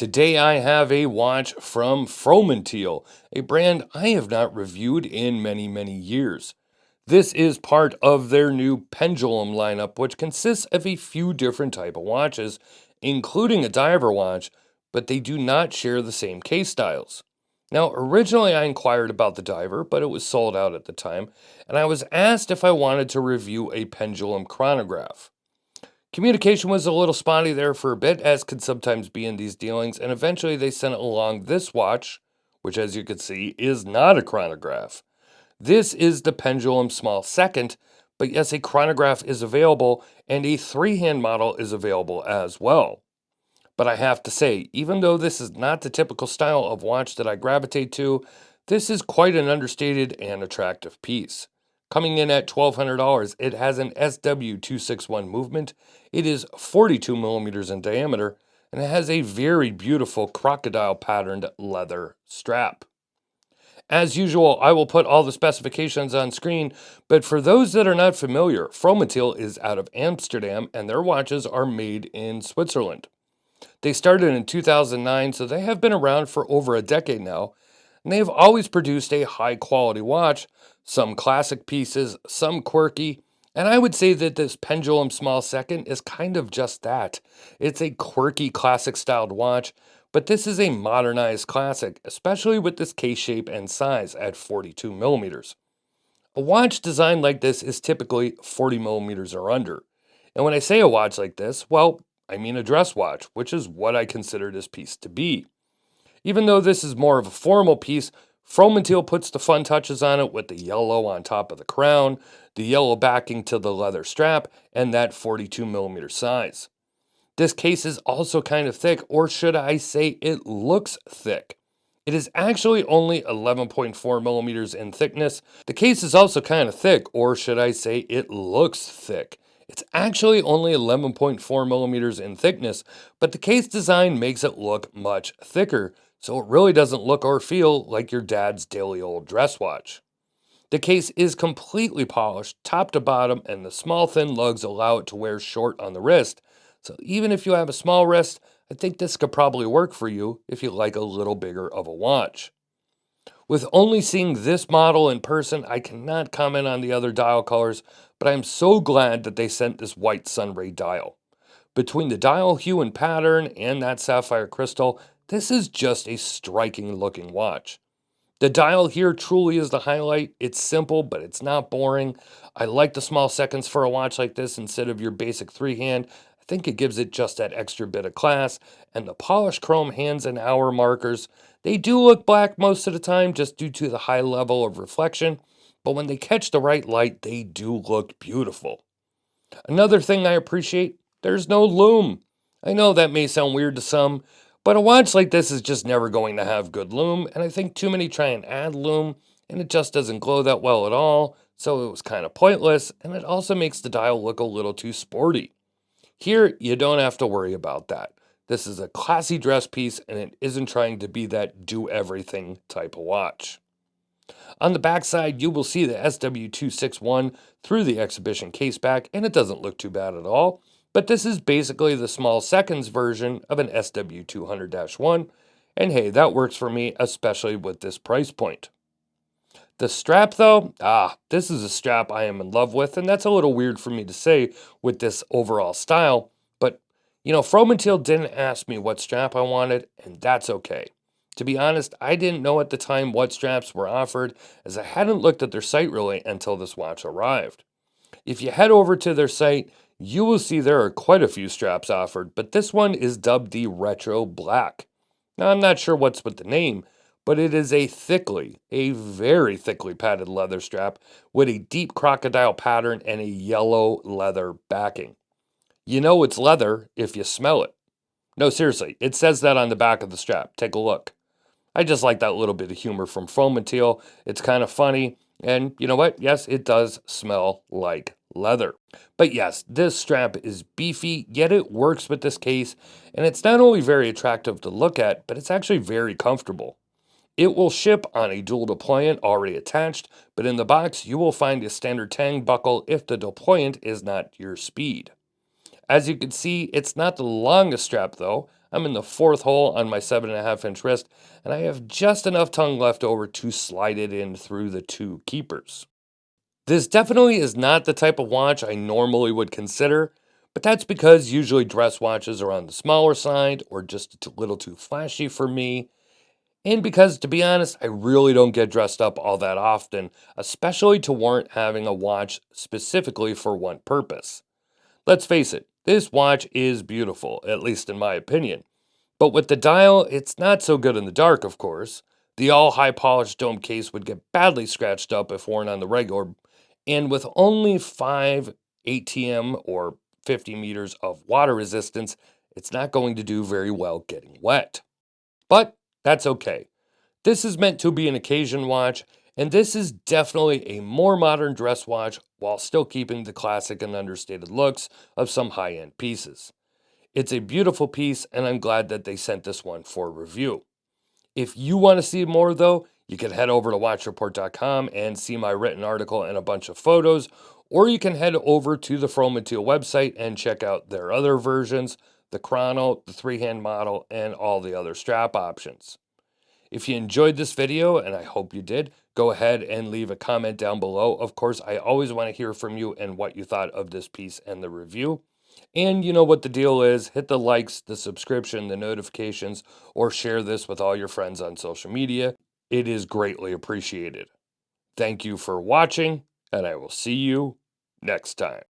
Today I have a watch from Fromanteel, a brand I have not reviewed in many years. This is part of their new Pendulum lineup, which consists of a few different type of watches, including a diver watch, but they do not share the same case styles. Now, originally I inquired about the diver, but it was sold out at the time, and I was asked if I wanted to review a pendulum chronograph. Communication was a little spotty there for a bit, as could sometimes be in these dealings, and eventually they sent along this watch, which, as you can see, is not a chronograph. This is the Pendulum Small Second, but yes, a chronograph is available, and a three-hand model is available as well. But I have to say, even though this is not the typical style of watch that I gravitate to, this is quite an understated and attractive piece. Coming in at $1,200, it has an SW261 movement. It is 42 millimeters in diameter, and it has a very beautiful crocodile patterned leather strap. As usual, I will put all the specifications on screen, but for those that are not familiar, Fromanteel is out of Amsterdam, and their watches are made in Switzerland. They started in 2009, so they have been around for over a decade now, and they have always produced a high quality watch, some classic pieces, some quirky, and I would say that this Pendulum Small Second is kind of just that. It's a quirky classic styled watch, but this is a modernized classic, especially with this case shape and size at 42 millimeters. A watch designed like this is typically 40 millimeters or under. And when I say a watch like this, well, I mean a dress watch, which is what I consider this piece to be. Even though this is more of a formal piece, Fromanteel puts the fun touches on it with the yellow on top of the crown, the yellow backing to the leather strap, and that 42 millimeter size. This case is also kind of thick, or should I say it looks thick. It is actually only 11.4 millimeters in thickness. The case is also kind of thick, or should I say it looks thick. It's actually only 11.4 millimeters in thickness, but the case design makes it look much thicker, so it really doesn't look or feel like your dad's daily old dress watch. The case is completely polished, top to bottom, and the small thin lugs allow it to wear short on the wrist, so even if you have a small wrist, I think this could probably work for you if you like a little bigger of a watch. With only seeing this model in person, I cannot comment on the other dial colors, but I am so glad that they sent this white sunray dial. Between the dial hue and pattern and that sapphire crystal, this is just a striking looking watch. The dial here truly is the highlight. It's simple, but it's not boring. I like the small seconds for a watch like this instead of your basic three-hand. I think it gives it just that extra bit of class, and the polished chrome hands and hour markers, they do look black most of the time just due to the high level of reflection, but when they catch the right light, they do look beautiful. Another thing I appreciate, there's no lume. I know that may sound weird to some, but a watch like this is just never going to have good lume, and I think too many try and add lume, and it just doesn't glow that well at all, so it was kind of pointless, and it also makes the dial look a little too sporty. Here, you don't have to worry about that. This is a classy dress piece, and it isn't trying to be that do-everything type of watch. On the backside, you will see the SW261 through the exhibition case back, and it doesn't look too bad at all. But this is basically the small seconds version of an SW200-1, and hey, that works for me, especially with this price point. The strap though, this is a strap I am in love with, and that's a little weird for me to say with this overall style, but Fromanteel didn't ask me what strap I wanted, and that's okay. To be honest, I didn't know at the time what straps were offered, as I hadn't looked at their site really until this watch arrived. If you head over to their site, you will see there are quite a few straps offered, but this one is dubbed the Retro Black. Now, I'm not sure what's with the name, but it is a very thickly padded leather strap with a deep crocodile pattern and a yellow leather backing. You know it's leather if you smell it. No, seriously, it says that on the back of the strap. Take a look. I just like that little bit of humor from Fromanteel. It's kind of funny, and you know what? Yes, it does smell like leather. But yes, this strap is beefy, yet it works with this case, and it's not only very attractive to look at, but it's actually very comfortable. It will ship on a dual deployant already attached, but in the box you will find a standard tang buckle if the deployant is not your speed. As you can see, it's not the longest strap though. I'm in the fourth hole on my 7.5-inch wrist, and I have just enough tongue left over to slide it in through the two keepers. This definitely is not the type of watch I normally would consider, but that's because usually dress watches are on the smaller side or just a little too flashy for me. And because, to be honest, I really don't get dressed up all that often, especially to warrant having a watch specifically for one purpose. Let's face it, this watch is beautiful, at least in my opinion. But with the dial, it's not so good in the dark, of course. The all high polished dome case would get badly scratched up if worn on the regular, and with only 5 ATM or 50 meters of water resistance, it's not going to do very well getting wet. But that's okay. This is meant to be an occasion watch, and this is definitely a more modern dress watch while still keeping the classic and understated looks of some high end pieces. It's a beautiful piece, and I'm glad that they sent this one for review. If you want to see more, though, you can head over to watchreport.com and see my written article and a bunch of photos, or you can head over to the Fromanteel website and check out their other versions, the chrono, the three-hand model, and all the other strap options. If you enjoyed this video, and I hope you did, go ahead and leave a comment down below. Of course, I always want to hear from you and what you thought of this piece and the review. And you know what the deal is. Hit the likes, the subscription, the notifications, or share this with all your friends on social media. It is greatly appreciated. Thank you for watching, and I will see you next time.